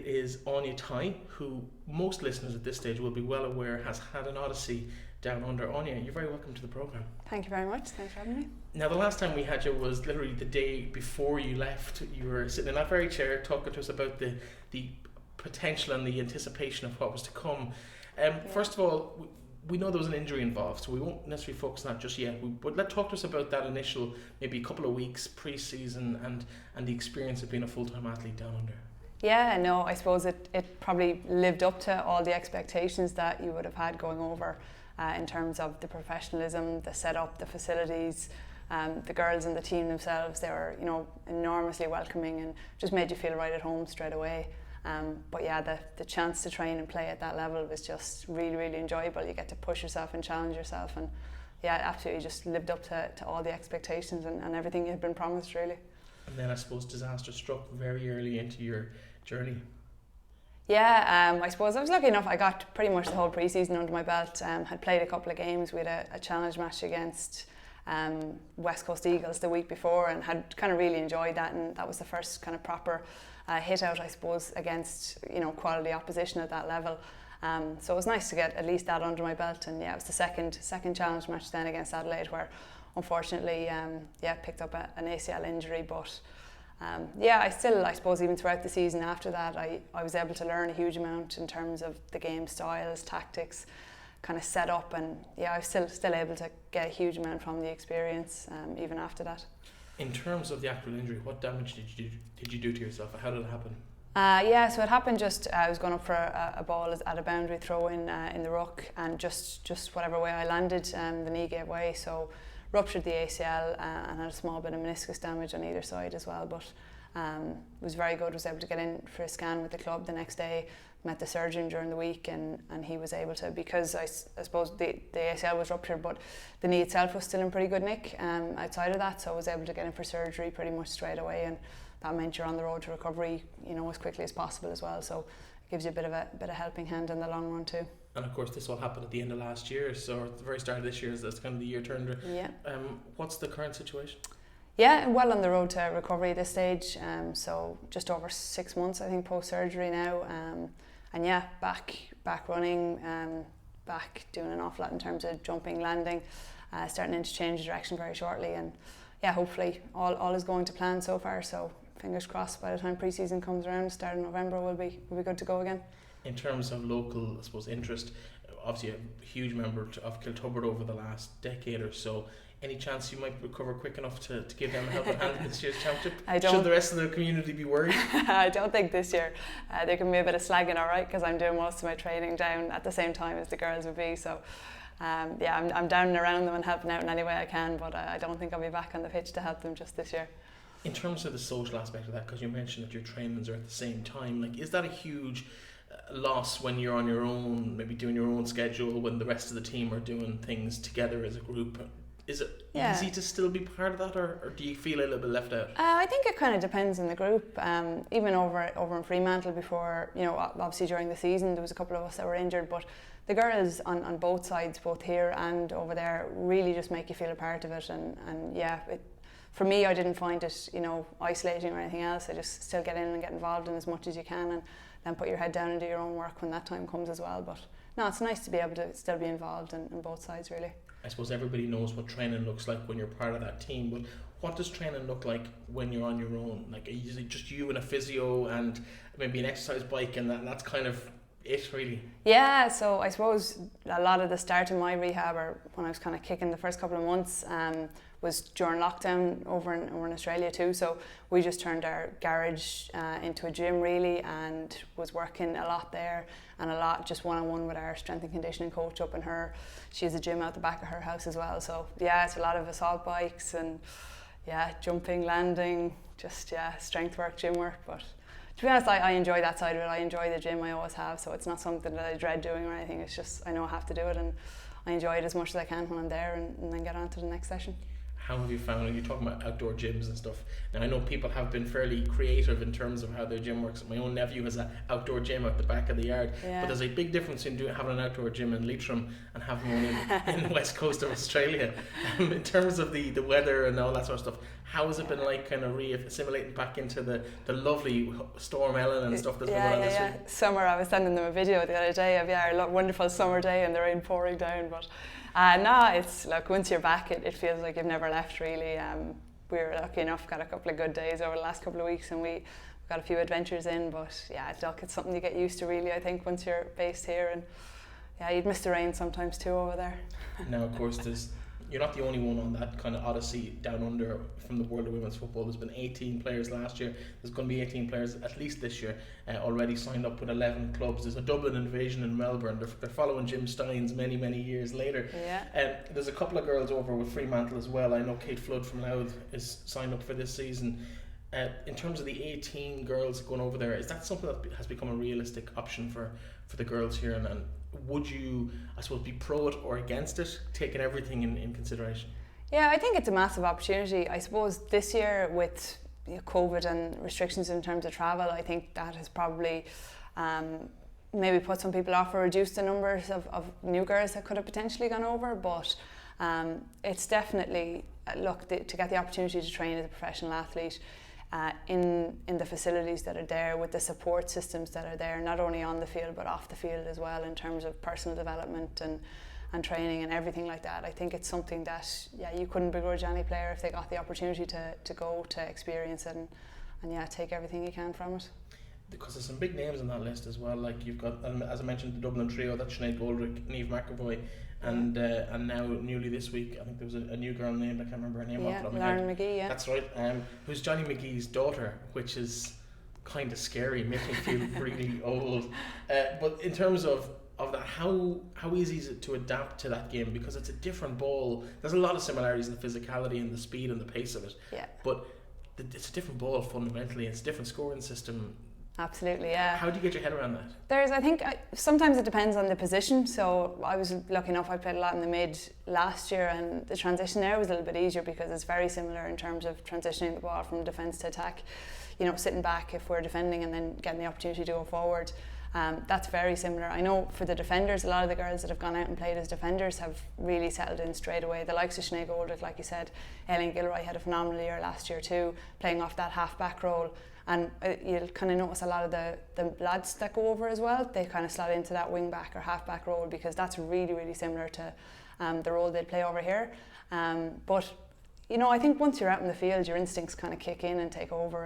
is Aine Tighe, who most listeners at this stage will be well aware has had an odyssey down under. Aine, you're very welcome to the programme. Thank you very much. Thanks for having me. Now, the last time we had you was literally the day before you left. You were sitting in that very chair talking to us about the potential and the anticipation of what was to come. First of all, we know there was an injury involved, so we won't necessarily focus on that just yet. But let's talk to us about that initial, maybe a couple of weeks pre-season and the experience of being a full-time athlete down under. Yeah, no, I suppose it probably lived up to all the expectations that you would have had going over in terms of the professionalism, the setup, the facilities, the girls and the team themselves. They were, enormously welcoming and just made you feel right at home straight away. But yeah, the chance to train and play at that level was just really, really enjoyable. You get to push yourself and challenge yourself, and yeah, it absolutely just lived up to all the expectations and everything you had been promised, really. And then I suppose disaster struck very early into your journey. Yeah, I suppose I was lucky enough. I got pretty much the whole pre-season under my belt. Had played a couple of games. We had a challenge match against West Coast Eagles the week before, and had kind of really enjoyed that. And that was the first kind of proper hit out, I suppose, against quality opposition at that level. So it was nice to get at least that under my belt. And yeah, it was the second challenge match then against Adelaide, where unfortunately picked up an ACL injury. But I suppose even throughout the season after that, I was able to learn a huge amount in terms of the game styles, tactics, kind of set up, and I was still able to get a huge amount from the experience even after that. In terms of the actual injury, what damage did you do to yourself? How did it happen? So it happened just, I was going up for a ball at a boundary throw in the ruck, and just whatever way I landed, the knee gave way, so ruptured the ACL and had a small bit of meniscus damage on either side as well, but was very good, was able to get in for a scan with the club the next day, met the surgeon during the week, and he was able to, because I suppose the ACL was ruptured, but the knee itself was still in pretty good nick outside of that, so I was able to get in for surgery pretty much straight away, and that meant you're on the road to recovery as quickly as possible as well, so it gives you a bit of helping hand in the long run too. And of course this all happened at the end of last year, so at the very start of this year, that's kind of the year turned. Yeah. What's the current situation? Yeah, well on the road to recovery at this stage, so just over 6 months I think post-surgery now, and yeah, back running, back doing an awful lot in terms of jumping, landing, starting to change direction very shortly, and yeah, hopefully all is going to plan so far, so fingers crossed by the time pre-season comes around, start of November, we'll be good to go again. In terms of local, I suppose, interest, obviously a huge member of Kiltubrid over the last decade or so. Any chance you might recover quick enough to give them a helping hand in this year's championship? Should the rest of the community be worried? I don't think this year. There can be a bit of slagging, all right, because I'm doing most of my training down at the same time as the girls would be. So, I'm down and around them and helping out in any way I can, but I don't think I'll be back on the pitch to help them just this year. In terms of the social aspect of that, because you mentioned that your trainings are at the same time, is that a huge loss when you're on your own, maybe doing your own schedule, when the rest of the team are doing things together as a group? Is it easy to still be part of that, or do you feel a little bit left out? I think it kind of depends on the group. Even over in Fremantle before, obviously during the season there was a couple of us that were injured, but the girls on both sides, both here and over there, really just make you feel a part of it, and for me, I didn't find it, isolating or anything else. I just still get in and get involved in as much as you can, and then put your head down and do your own work when that time comes as well. But no, it's nice to be able to still be involved in both sides, really. I suppose everybody knows what training looks like when you're part of that team, but what does training look like when you're on your own? Is it just you and a physio and maybe an exercise bike, and that's kind of it, really? Yeah, so I suppose a lot of the start of my rehab, or when I was kind of kicking the first couple of months, was during lockdown over in Australia too. So we just turned our garage into a gym really, and was working a lot there, and a lot just one-on-one with our strength and conditioning coach up in her. She has a gym out the back of her house as well. So yeah, it's a lot of assault bikes and jumping, landing, just strength work, gym work. But to be honest, I enjoy that side of it. I enjoy the gym, I always have, so it's not something that I dread doing or anything. It's just I know I have to do it, and I enjoy it as much as I can when I'm there, and then get on to the next session. How have you found, when you're talking about outdoor gyms and stuff, now I know people have been fairly creative in terms of how their gym works. My own nephew has an outdoor gym at the back of the yard, but there's a big difference in having an outdoor gym in Leitrim and having one in the west coast of Australia. In terms of the weather and all that sort of stuff, How has it been like kind of assimilating back into the lovely Storm Ellen and stuff that's going on this week? Summer, I was sending them a video the other day of a wonderful summer day and the rain pouring down, but it's like once you're back it feels like you've never left really. We were lucky enough, got a couple of good days over the last couple of weeks and we got a few adventures in, but it's something you get used to really, I think, once you're based here. And you'd miss the rain sometimes too over there. Now of course you're not the only one on that kind of odyssey down under from the world of women's football. There's been 18 players last year. There's going to be 18 players at least this year already signed up with 11 clubs. There's a Dublin invasion in Melbourne. They're following Jim Steins many years later. There's a couple of girls over with Fremantle as well. I know Kate Flood from Louth is signed up for this season. In terms of the 18 girls going over there, is that something that has become a realistic option for the girls here? And would you, I suppose, be pro it or against it, taking everything in consideration? Yeah, I think it's a massive opportunity. I suppose this year with COVID and restrictions in terms of travel, I think that has probably maybe put some people off or reduced the numbers of new girls that could have potentially gone over. But it's definitely, to get the opportunity to train as a professional athlete in the facilities that are there, with the support systems that are there, not only on the field but off the field as well, in terms of personal development and training and everything like that. I think it's something that you couldn't begrudge any player if they got the opportunity to go to experience it and take everything you can from it. Because there's some big names on that list as well. Like you've got, as I mentioned, the Dublin trio, that's Sinead Goldrick, Niamh McAvoy, and now newly this week, I think there was a new girl named, I can't remember her name. Lauren McGee. That's right. Who's Johnny McGee's daughter, which is kind of scary, makes me feel really old. But in terms of that, how easy is it to adapt to that game? Because it's a different ball. There's a lot of similarities in the physicality and the speed and the pace of it. Yeah. But it's a different ball fundamentally. It's a different scoring system. Absolutely, yeah. How do you get your head around that? I think sometimes it depends on the position. So I was lucky enough, I played a lot in the mid last year, and the transition there was a little bit easier because it's very similar in terms of transitioning the ball from defence to attack. Sitting back if we're defending and then getting the opportunity to go forward. That's very similar. I know for the defenders, a lot of the girls that have gone out and played as defenders have really settled in straight away. The likes of Sinead Goldrick, like you said, Aileen Gilroy had a phenomenal year last year too, playing off that half-back role. And you'll kind of notice a lot of the lads that go over as well, they kind of slide into that wing-back or half-back role, because that's really similar to the role they'd play over here. But I think once you're out in the field, your instincts kind of kick in and take over,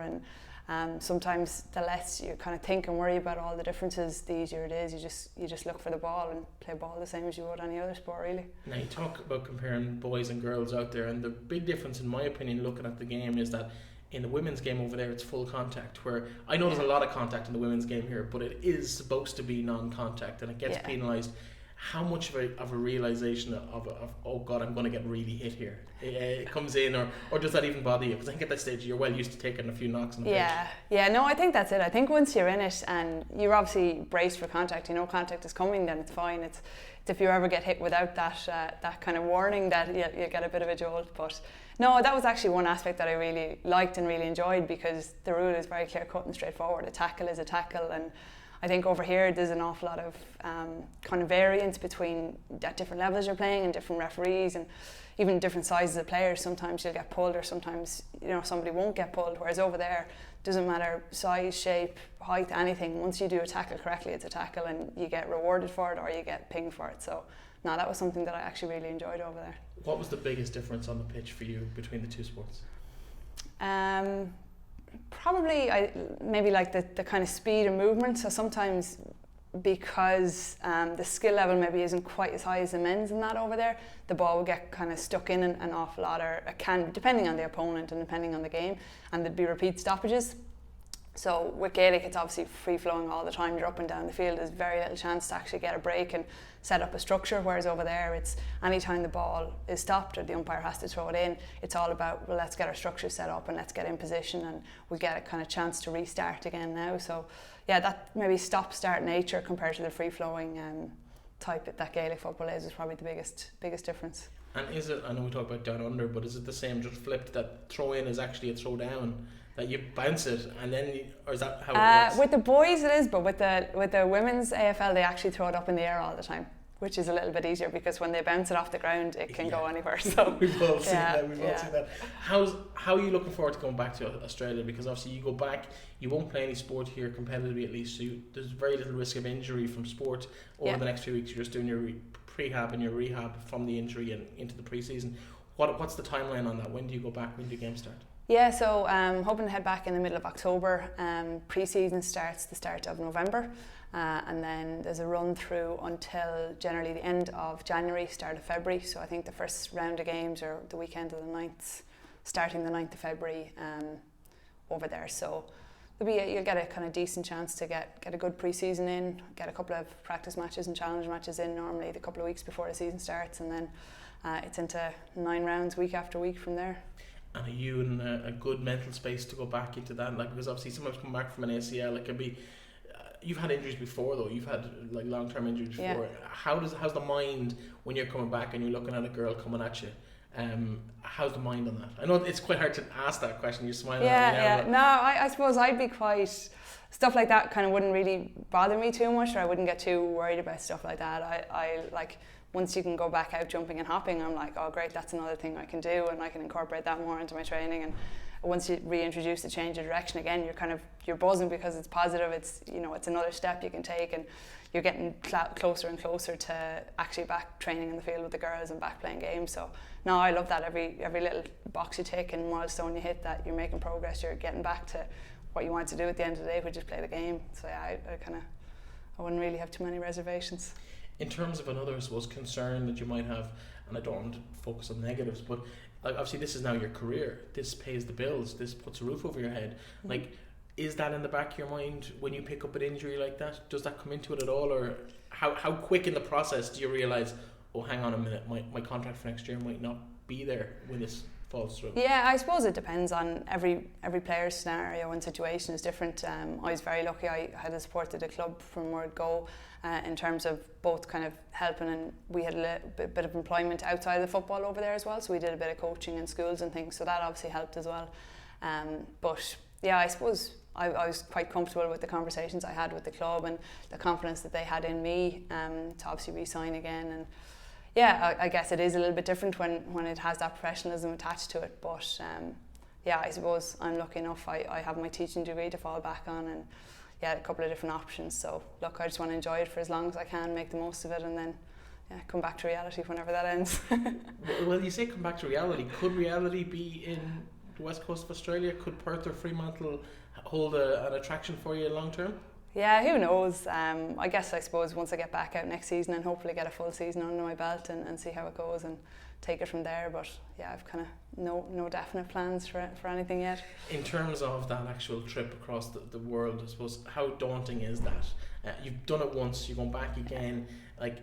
and sometimes the less you kind of think and worry about all the differences, the easier it is. You just look for the ball and play ball the same as you would any other sport, really. Now you talk about comparing boys and girls out there, and the big difference in my opinion looking at the game is that in the women's game over there it's full contact, where I know there's a lot of contact in the women's game here, but it is supposed to be non-contact and it gets penalised. How much of a realisation of oh God, I'm going to get really hit here, it comes in, or does that even bother you? Because I think at that stage you're well used to taking a few knocks on the pitch. No, I think that's it. I think once you're in it and you're obviously braced for contact, contact is coming, then it's fine. It's if you ever get hit without that kind of warning, that you get a bit of a jolt. But no, that was actually one aspect that I really liked and really enjoyed, because the rule is very clear cut and straightforward. A tackle is a tackle, and I think over here there's an awful lot of kind of variance between at different levels you're playing and different referees and even different sizes of players. Sometimes you'll get pulled, or sometimes somebody won't get pulled, whereas over there doesn't matter size, shape, height, anything. Once you do a tackle correctly, it's a tackle and you get rewarded for it or you get pinged for it. So no, that was something that I actually really enjoyed over there. What was the biggest difference on the pitch for you between the two sports? Probably maybe like the kind of speed and movement. So sometimes because the skill level maybe isn't quite as high as the men's and that over there, the ball will get kind of stuck in an awful lot, or it can, depending on the opponent and depending on the game, and there'd be repeat stoppages. So with Gaelic, it's obviously free flowing all the time. You're up and down the field. There's very little chance to actually get a break and set up a structure. Whereas over there, it's anytime the ball is stopped or the umpire has to throw it in, it's all about, well, let's get our structure set up and let's get in position, and we'll get a kind of chance to restart again now. So yeah, that maybe stop-start nature compared to the free flowing type that Gaelic football is probably the biggest difference. And is it, I know we talk about down under, but is it the same, just flipped, that throw in is actually a throw down? That you bounce it and then or is that how it works? With the boys it is, but with the women's AFL they actually throw it up in the air all the time. which is a little bit easier because when they bounce it off the ground, it can go anywhere. So we've all seen that. We've all seen that. How are you looking forward to going back to Australia? Because obviously you go back, you won't play any sport here competitively at least. So there's very little risk of injury from sport over the next few weeks. You're just doing your prehab and your rehab from the injury and into the pre-season. What's the timeline on that? When do you go back? When do games start? Yeah, so hoping to head back in the middle of October. Pre-season starts the start of November. And then there's a run through until generally the end of January, start of February. So I think the first round of games are the weekend of the 9th, starting the 9th of February over there. So you'll get a kind of decent chance to get a good pre-season in, get a couple of practice matches and challenge matches in normally the couple of weeks before the season starts, and then it's into 9 rounds week after week from there. And are you in a good mental space to go back into that? Like, because obviously sometimes come back from an ACL, it can be. You've had injuries before though. You've had like long-term injuries before. Yeah. How's the mind when you're coming back and you're looking at a girl coming at you? How's the mind on that? I know it's quite hard to ask that question. You're smiling at me now. Yeah. No, I suppose I'd be quite. Stuff like that kind of wouldn't really bother me too much, or I wouldn't get too worried about stuff like that. I like once you can go back out jumping and hopping, I'm like, oh great, that's another thing I can do, and I can incorporate that more into my training. And once you reintroduce the change of direction again, you're buzzing because it's positive. It's it's another step you can take, and you're getting closer and closer to actually back training in the field with the girls and back playing games. So no, I love that every little box you tick and milestone you hit, that you're making progress. You're getting back to what you want to do at the end of the day, which is play the game. So yeah, I wouldn't really have too many reservations. In terms of another, I suppose, concern that you might have, and I don't want to focus on negatives, but like obviously this is now your career. This pays the bills. This puts a roof over your head. Mm-hmm. Like, is that in the back of your mind when you pick up an injury like that? Does that come into it at all, or how quick in the process do you realise, oh, hang on a minute, my contract for next year might not be there when this falls through? Yeah, I suppose it depends on every player's scenario and situation is different. I was very lucky. I had supported the club from word go in terms of both kind of helping, and we had a bit of employment outside of the football over there as well, so we did a bit of coaching in schools and things, so that obviously helped as well. But yeah, I suppose I was quite comfortable with the conversations I had with the club and the confidence that they had in me to obviously re-sign again. And yeah, I guess it is a little bit different when it has that professionalism attached to it, but yeah, I suppose I'm lucky enough. I have my teaching degree to fall back on, and yeah, a couple of different options. So look, I just want to enjoy it for as long as I can, make the most of it, and then come back to reality whenever that ends. Well, you say come back to reality. Could reality be in the west coast of Australia? Could Perth or Fremantle hold an attraction for you long term? Yeah, who knows? I suppose once I get back out next season and hopefully get a full season under my belt and see how it goes and take it from there. But yeah, I've kind of no definite plans for anything yet. In terms of that actual trip across the world, I suppose, how daunting is that? You've done it once, you're going back again. Like,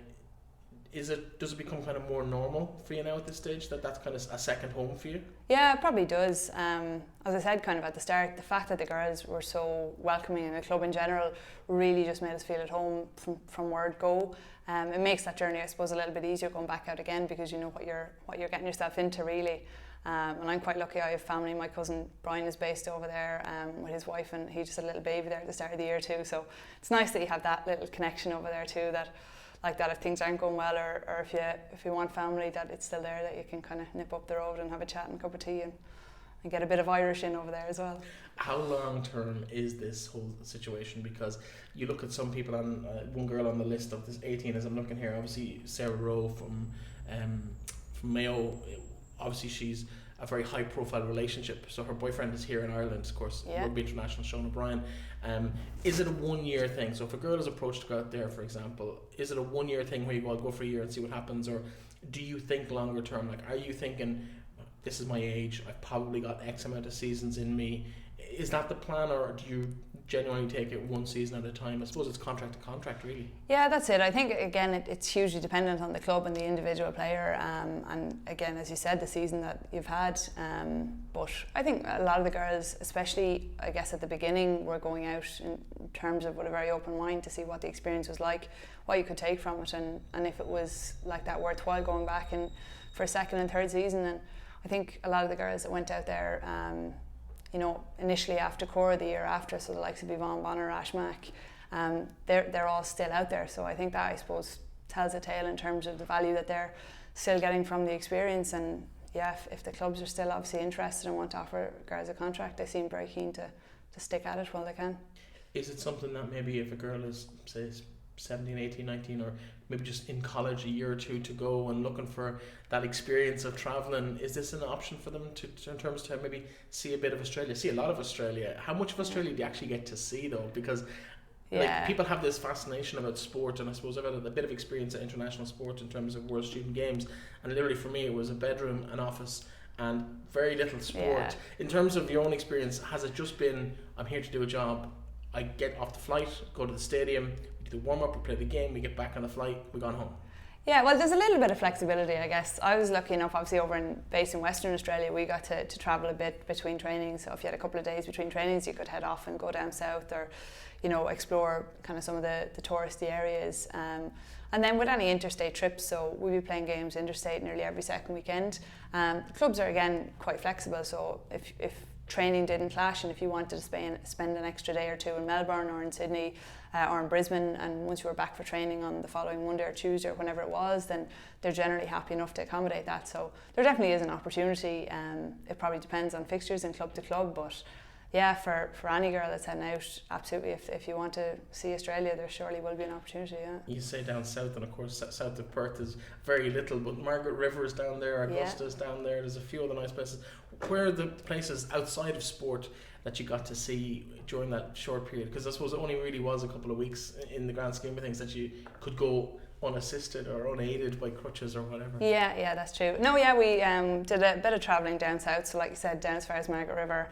does it become kind of more normal for you now at this stage, that's kind of a second home for you? Yeah, it probably does. As I said kind of at the start, the fact that the girls were so welcoming and the club in general really just made us feel at home from word go. It makes that journey, I suppose, a little bit easier going back out again, because you know what you're getting yourself into really. And I'm quite lucky. I have family. My cousin Brian is based over there with his wife, and he just had a little baby there at the start of the year too. So it's nice that you have that little connection over there too, that if things aren't going well, or if you want family, that it's still there, that you can kind of nip up the road and have a chat and a cup of tea and get a bit of Irish in over there as well. How long term is this whole situation? Because you look at some people, on one girl on the list of this 18 as I'm looking here, obviously Sarah Rowe from Mayo, obviously she's a very high profile relationship, so her boyfriend is here in Ireland, of course, Rugby International Sean O'Brien. Is it a 1 year thing? So if a girl is approached to go out there, for example, is it a 1 year thing where you go for a year and see what happens, or do you think longer term? Like, are you thinking, this is my age, I've probably got X amount of seasons in me? Is that the plan, or do you genuinely take it one season at a time? I suppose it's contract to contract, really. Yeah, that's it. I think again it's hugely dependent on the club and the individual player, and again, as you said, the season that you've had. But I think a lot of the girls, especially I guess at the beginning, were going out in terms of with a very open mind to see what the experience was like, what you could take from it, and if it was like that worthwhile going back and for a second and third season. And I think a lot of the girls that went out there, initially after Cora the year after, so the likes of Yvonne Bonner, Ash Mack, they're all still out there. So I think that, I suppose, tells a tale in terms of the value that they're still getting from the experience. And yeah, if the clubs are still obviously interested and want to offer girls a contract, they seem very keen to stick at it while they can. Is it something that maybe if a girl is, say, 17, 18, 19, or maybe just in college a year or two to go and looking for that experience of travelling, is this an option for them to in terms to maybe see a bit of Australia, see a lot of Australia? How much of Australia do you actually get to see though? Because like, people have this fascination about sport, and I suppose I've had a bit of experience at international sport in terms of World Student Games, and literally for me it was a bedroom, an office, and very little sport. In terms of your own experience, has it just been, I'm here to do a job, I get off the flight, go to the stadium, we do the warm-up, we play the game, we get back on the flight, we've gone home? Yeah, well, there's a little bit of flexibility, I guess. I was lucky enough, obviously, based in Western Australia, we got to travel a bit between trainings. So if you had a couple of days between trainings, you could head off and go down south, or, you know, explore kind of some of the touristy areas. And then with any interstate trips, so we'd be playing games interstate nearly every second weekend. The clubs are, again, quite flexible. So if training didn't clash, and if you wanted to spend an extra day or two in Melbourne or in Sydney or in Brisbane, and once you were back for training on the following Monday or Tuesday or whenever it was, then they're generally happy enough to accommodate that. So there definitely is an opportunity. It probably depends on fixtures and club to club, but yeah, for any girl that's heading out, absolutely, if you want to see Australia, there surely will be an opportunity. Yeah. You say down south, and of course south of Perth is very little, but Margaret River is down there, Augusta's down there, there's a few other nice places. Where are the places outside of sport that you got to see during that short period? Because I suppose it only really was a couple of weeks in the grand scheme of things that you could go unassisted or unaided by crutches or whatever. Yeah, that's true. No, yeah, we did a bit of travelling down south, so like you said, down as far as Margaret River.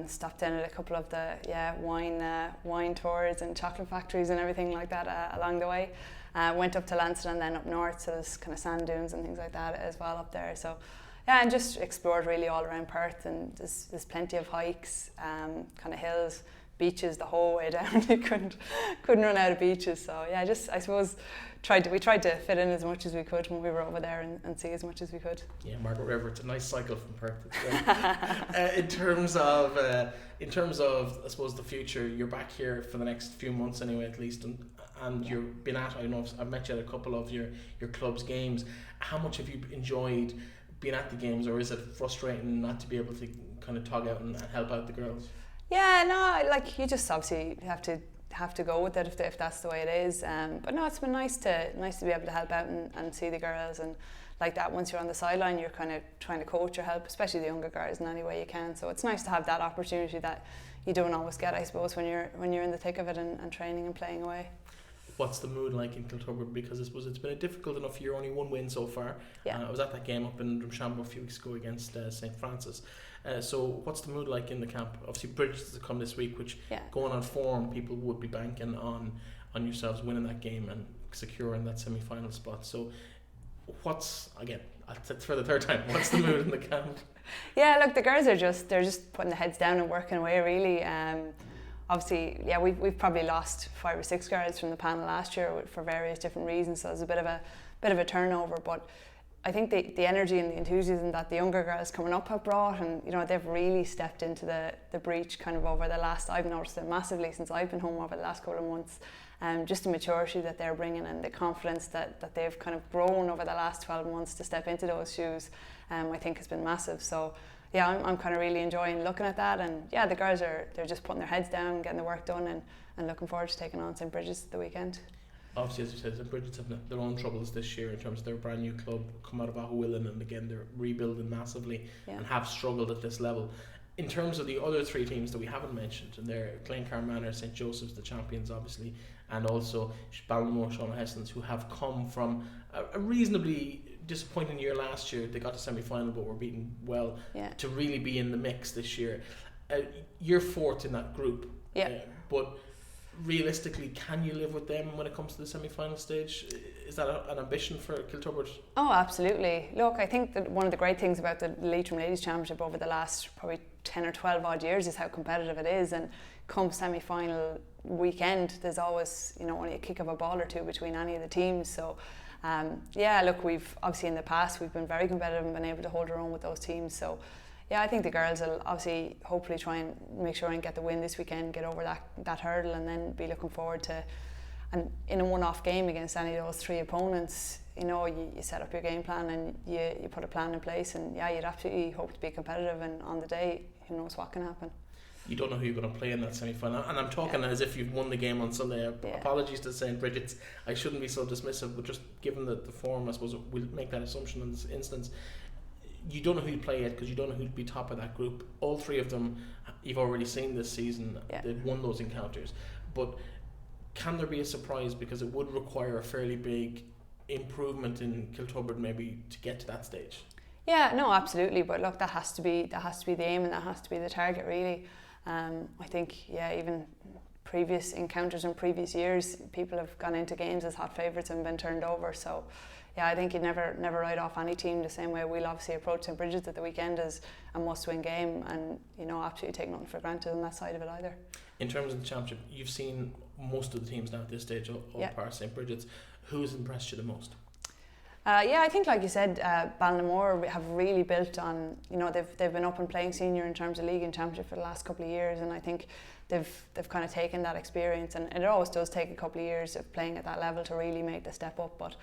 Stopped in at a couple of the wine tours and chocolate factories and everything like that along the way. Went up to Lansing and then up north, so there's kind of sand dunes and things like that as well up there. So yeah, and just explored really all around Perth, and there's plenty of hikes, kind of hills, beaches the whole way down. You couldn't run out of beaches. So yeah, just I suppose we tried to fit in as much as we could when we were over there and see as much as we could. Yeah, Margaret River, it's a nice cycle from Perth. In terms of I suppose the future, you're back here for the next few months anyway, at least, and you've been at, I don't know, I've met you at a couple of your club's games. How much have you enjoyed being at the games, or is it frustrating not to be able to kind of tug out and help out the girls? Yeah, no, like you just obviously have to go with it if that's the way it is. But no, it's been nice to be able to help out and see the girls, and like that. Once you're on the sideline, you're kind of trying to coach or help, especially the younger girls, in any way you can. So it's nice to have that opportunity that you don't always get, I suppose, when you're in the thick of it and training and playing away. What's the mood like in Kiltubrid? Because I suppose it's been a difficult enough year, only one win so far. Yeah. I was at that game up in Drumshanbo a few weeks ago against St. Francis. So what's the mood like in the camp? Obviously Bridges to come this week, which going on form, people would be banking on yourselves winning that game and securing that semi-final spot. So what's, again, for the third time, what's the mood in the camp? Yeah, look, the girls are just putting their heads down and working away really. Obviously, yeah, we've probably lost 5 or 6 girls from the panel last year for various different reasons, so there's a bit of a turnover, but I think the energy and the enthusiasm that the younger girls coming up have brought, and you know, they've really stepped into the breach kind of over the last, I've noticed it massively since I've been home over the last couple of months. Just the maturity that they're bringing and the confidence that they've kind of grown over the last 12 months to step into those shoes, I think has been massive. So yeah, I'm kind of really enjoying looking at that, and yeah, the girls they're just putting their heads down, getting the work done, and looking forward to taking on St. Bridget's the weekend. Obviously, as you said, St. Bridget's have their own troubles this year in terms of their brand new club, come out of Ahowillan, and again they're rebuilding massively and have struggled at this level. In terms of the other 3 teams that we haven't mentioned, and they're Glencar Manor, St. Joseph's, the champions obviously, and also Ballinamore, Shauna Hessens, who have come from a reasonably disappointing year last year. They got to semi-final but were beaten well, to really be in the mix this year. You're 4th in that group, but realistically, can you live with them when it comes to the semi-final stage? Is that an ambition for Kiltubrid? Oh, absolutely. Look, I think that one of the great things about the Leitrim Ladies Championship over the last probably 10 or 12 odd years is how competitive it is, and come semi-final weekend there's always, you know, only a kick of a ball or two between any of the teams. So yeah, look, we've obviously in the past we've been very competitive and been able to hold our own with those teams. So yeah, I think the girls will obviously hopefully try and make sure and get the win this weekend, get over that hurdle, and then be looking forward to and in a one-off game against any of those three opponents, you know, you set up your game plan and you put a plan in place, and yeah, you'd absolutely hope to be competitive, and on the day, who knows what can happen. You don't know who you're going to play in that semi-final, and I'm talking as if you've won the game on Sunday. Apologies to St. Bridget's, I shouldn't be so dismissive, but just given the form, I suppose we'll make that assumption in this instance. You don't know who you play yet because you don't know who'd be top of that group. All three of them you've already seen this season. They've won those encounters, but can there be a surprise, because it would require a fairly big improvement in Kiltubrid maybe to get to that stage? Yeah, no, absolutely, but look, that has to be the aim, and that has to be the target, really. I think, even previous encounters in previous years, people have gone into games as hot favourites and been turned over. So, I think you'd never write off any team the same way we'll obviously approach St. Bridget's at the weekend as a must-win game, and absolutely take nothing for granted on that side of it either. In terms of the championship, you've seen most of the teams now at this stage, all apart St. Bridget's. Who's impressed you the most? I think, like you said, Ballinamore have really built on, they've been up and playing senior in terms of league and championship for the last couple of years, and I think they've kind of taken that experience, and it always does take a couple of years of playing at that level to really make the step up. But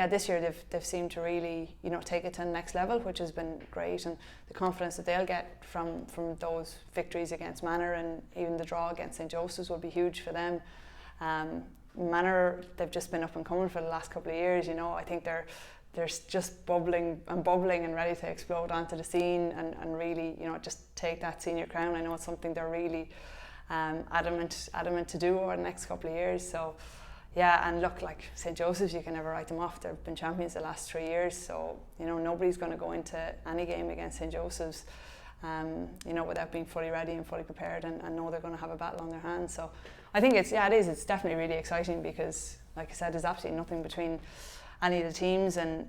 this year they've seemed to really take it to the next level, which has been great, and the confidence that they'll get from those victories against Manor and even the draw against St. Joseph's will be huge for them. Manor, they've just been up and coming for the last couple of years. I think they're just bubbling and ready to explode onto the scene and really just take that senior crown. I know it's something they're really adamant to do over the next couple of years. So and look, like St. Joseph's, you can never write them off. They've been champions the last 3 years, so nobody's going to go into any game against St. Joseph's without being fully ready and fully prepared and know they're going to have a battle on their hands. So I think it's definitely really exciting, because like I said, there's absolutely nothing between any of the teams, and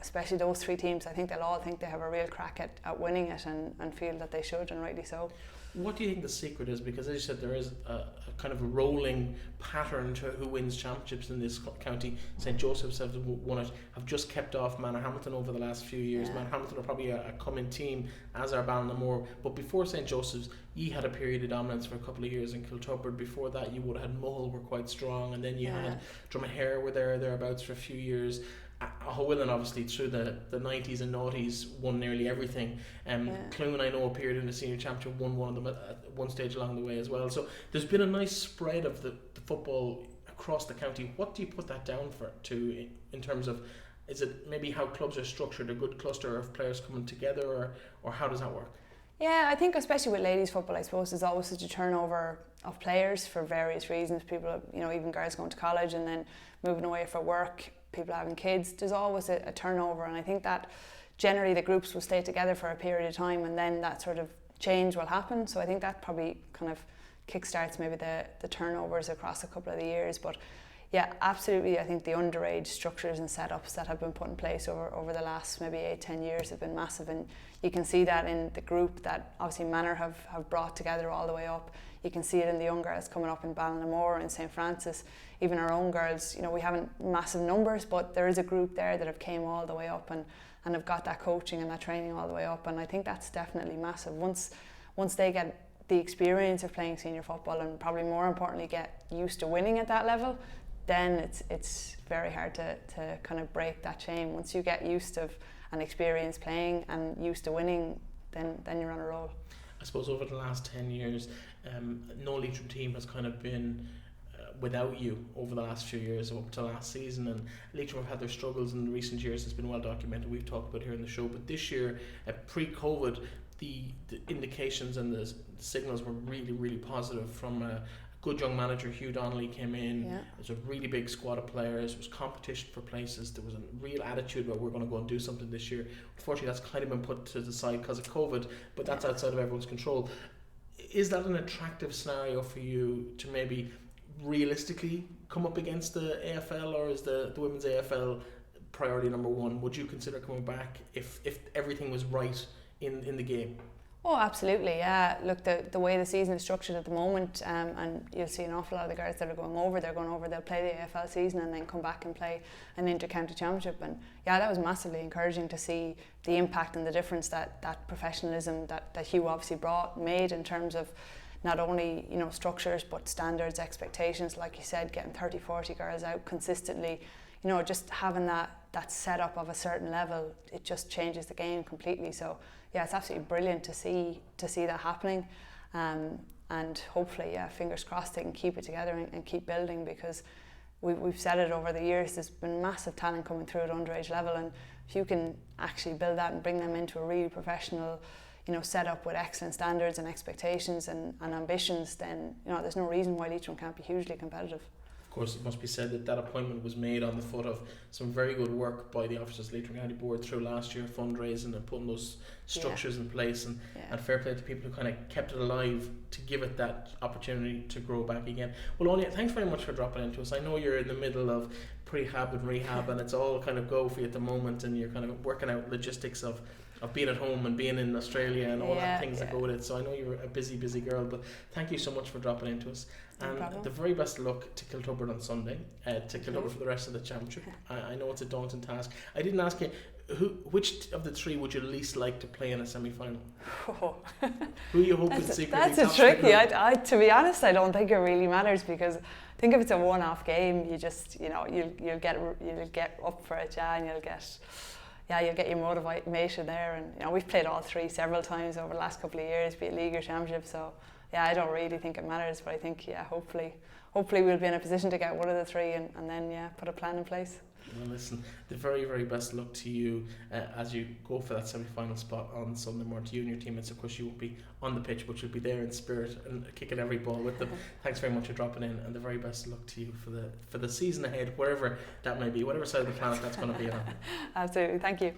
especially those three teams, I think they'll all think they have a real crack at winning it, and feel that they should, and rightly so. What do you think the secret is? Because as you said, there is a kind of a rolling pattern to who wins championships in this county. St. Joseph's have won it, have just kept off Manor Hamilton over the last few years. Manor Hamilton are probably a coming team, as are Ballinamore. But before St. Joseph's, you had a period of dominance for a couple of years in Kiltubrid. Before that, you would have had Mull were quite strong, and then you had Dromahair were thereabouts for a few years. Howillan, obviously, through the 90s and noughties, won nearly everything. Clune, I know, appeared in the senior championship, won one of them at one stage along the way as well. So there's been a nice spread of the football across the county. What do you put that down to in terms of, is it maybe how clubs are structured, a good cluster of players coming together, or how does that work? Yeah, I think especially with ladies football, I suppose there's always such a turnover of players for various reasons. People, even girls going to college and then moving away for work, people having kids, there's always a turnover, and I think that generally the groups will stay together for a period of time, and then that sort of change will happen. So I think that probably kind of kickstarts maybe the turnovers across a couple of the years. But yeah, absolutely, I think the underage structures and setups that have been put in place over the last maybe 8-10 years have been massive, and you can see that in the group that obviously Manor have brought together all the way up. You can see it in the young girls coming up in Ballinamore and St. Francis. Even our own girls, we haven't massive numbers, but there is a group there that have came all the way up and have got that coaching and that training all the way up, and I think that's definitely massive. Once they get the experience of playing senior football, and probably more importantly get used to winning at that level, then it's very hard to kind of break that chain. Once you get used to and experience playing and used to winning, then you're on a roll. I suppose over the last 10 years, no Leitrim team has kind of been without you over the last few years, up to last season, and Leitrim have had their struggles in recent years. It's been well documented, we've talked about here in the show, but this year, pre-COVID, the indications and the signals were really, really positive. From a good young manager, Hugh Donnelly, came in. There was a really big squad of players, there was competition for places, there was a real attitude about we're going to go and do something this year. Unfortunately, that's kind of been put to the side because of COVID, but that's outside of everyone's control. Is that an attractive scenario for you to maybe realistically come up against the AFL, or is the women's AFL priority number one? Would you consider coming back if everything was right in the game? Oh, absolutely, yeah. Look, the way the season is structured at the moment, and you'll see an awful lot of the girls that are going over, they'll play the AFL season and then come back and play an inter-county championship, and yeah, that was massively encouraging to see the impact and the difference that professionalism that Hugh obviously made in terms of not only, you know, structures but standards, expectations. Like you said, getting 30-40 girls out consistently, you know, just having that setup of a certain level, it just changes the game completely. So yeah, it's absolutely brilliant to see that happening, and hopefully, yeah, fingers crossed, they can keep it together and keep building, because we've said it over the years, there's been massive talent coming through at underage level, and if you can actually build that and bring them into a really professional, you know, setup with excellent standards and expectations and ambitions, then, you know, there's no reason why Leitrim can't be hugely competitive. Of course, it must be said that appointment was made on the foot of some very good work by the officers of the Leitrim County Board through last year, fundraising and putting those structures in place, and fair play to people who kind of kept it alive to give it that opportunity to grow back again. Well, Aine, thanks very much for dropping into us. I know you're in the middle of prehab and rehab and it's all kind of go for you at the moment, and you're kind of working out logistics of being at home and being in Australia and all that things that go with it. So I know you're a busy girl, but thank you so much for dropping into us. And the very best of luck to Kiltubrid on Sunday, to Kiltubrid for the rest of the championship. I know it's a daunting task. I didn't ask you, which of the three would you least like to play in a semi-final? Who are you hoping secretly? That's a tricky. I to be honest, I don't think it really matters, because I think if it's a one-off game, you just, you know, you'll get up for it, and you'll get your motivation there. And, you know, we've played all three several times over the last couple of years, be it league or championship. So yeah, I don't really think it matters, but I think, yeah, hopefully we'll be in a position to get one of the three, and then put a plan in place. Well, listen, the very, very best luck to you as you go for that semi-final spot on Sunday morning. To you and your teammates, of course, you won't be on the pitch, but you'll be there in spirit and kicking every ball with them. Thanks very much for dropping in, and the very best of luck to you for the season ahead, wherever that may be, whatever side of the planet that's going to be on. Absolutely, thank you.